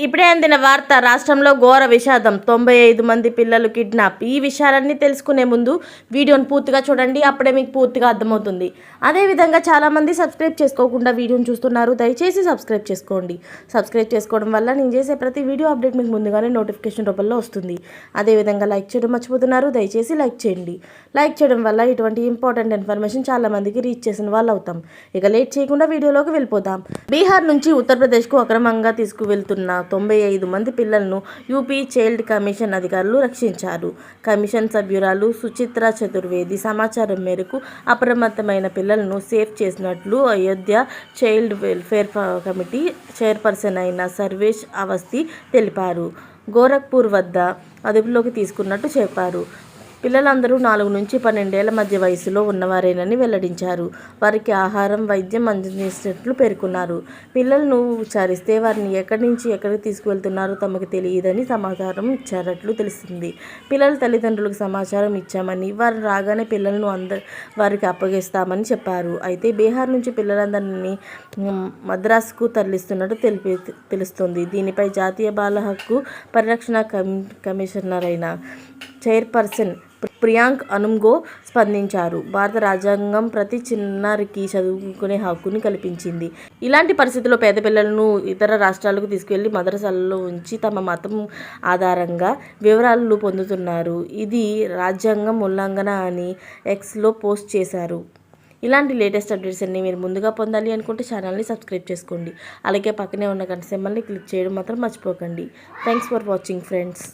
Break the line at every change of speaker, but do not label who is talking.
ఇప్పుడే అందిన వార్త. రాష్ట్రంలో ఘోర విషాదం, 95 మంది పిల్లలు కిడ్నాప్. ఈ విషయాలన్నీ తెలుసుకునే ముందు వీడియోని పూర్తిగా చూడండి, అప్పుడే మీకు పూర్తిగా అర్థమవుతుంది. అదేవిధంగా చాలామంది సబ్స్క్రైబ్ చేసుకోకుండా వీడియోని చూస్తున్నారు, దయచేసి సబ్స్క్రైబ్ చేసుకోండి. సబ్స్క్రైబ్ చేసుకోవడం వల్ల నేను చేసే ప్రతి వీడియో అప్డేట్ మీకు ముందుగానే నోటిఫికేషన్ రూపంలో వస్తుంది. అదేవిధంగా లైక్ చేయడం మర్చిపోతున్నారు, దయచేసి లైక్ చేయండి. లైక్ చేయడం వల్ల ఇటువంటి ఇంపార్టెంట్ ఇన్ఫర్మేషన్ చాలామందికి రీచ్ చేసిన వాళ్ళు అవుతాం. ఇక లేట్ చేయకుండా వీడియోలోకి వెళ్ళిపోతాం. బీహార్ నుంచి ఉత్తరప్రదేశ్కు అక్రమంగా తీసుకువెళ్తున్న 95 మంది పిల్లలను యూపీ చైల్డ్ కమిషన్ అధికారులు రక్షించారు. కమిషన్ సభ్యురాలు సుచిత్ర చతుర్వేది సమాచారం మేరకు అప్రమత్తమైన పిల్లలను సేఫ్ చేసినట్లు Ayodhya child welfare committee chairperson అయిన సర్వేష్ అవస్థి తెలిపారు. గోరఖ్పూర్ వద్ద అదుపులోకి తీసుకున్నట్టు చెప్పారు. పిల్లలందరూ 4 నుంచి 12 ఏళ్ల మధ్య వయసులో ఉన్నవారేనని వెల్లడించారు. వారికి ఆహారం, వైద్యం అందించినట్లు పేర్కొన్నారు. పిల్లలను విచారిస్తే వారిని ఎక్కడి నుంచి ఎక్కడికి తీసుకువెళ్తున్నారో తమకు తెలియదని సమాచారం ఇచ్చారట్లు తెలిసింది. పిల్లల తల్లిదండ్రులకు సమాచారం ఇచ్చామని, వారు రాగానే పిల్లలను వారికి అప్పగిస్తామని చెప్పారు. అయితే బీహార్ నుంచి పిల్లలందరినీ మద్రాసుకు తరలిస్తున్నట్టు తెలుస్తోంది. దీనిపై జాతీయ బాల హక్కు పరిరక్షణ కమిషనర్ అయిన చైర్పర్సన్ ప్రియాంక్ అనుమ్గో స్పందించారు. భారత రాజ్యాంగం ప్రతి చిన్నారికి చదువుకునే హక్కుని కల్పించింది. ఇలాంటి పరిస్థితుల్లో పేద పిల్లలను ఇతర రాష్ట్రాలకు తీసుకెళ్లి మదరసాలలో ఉంచి తమ మతం ఆధారంగా వివరాలు పొందుతున్నారు. ఇది రాజ్యాంగం ఉల్లంఘన అని ఎక్స్లో పోస్ట్ చేశారు. ఇలాంటి లేటెస్ట్ అప్డేట్స్ అన్ని మీరు ముందుగా పొందాలి అనుకుంటే ఛానల్ని సబ్స్క్రైబ్ చేసుకోండి. అలాగే పక్కనే ఉన్న గంట సింబల్ని క్లిక్ చేయడం మాత్రం మర్చిపోకండి. Thanks for watching friends.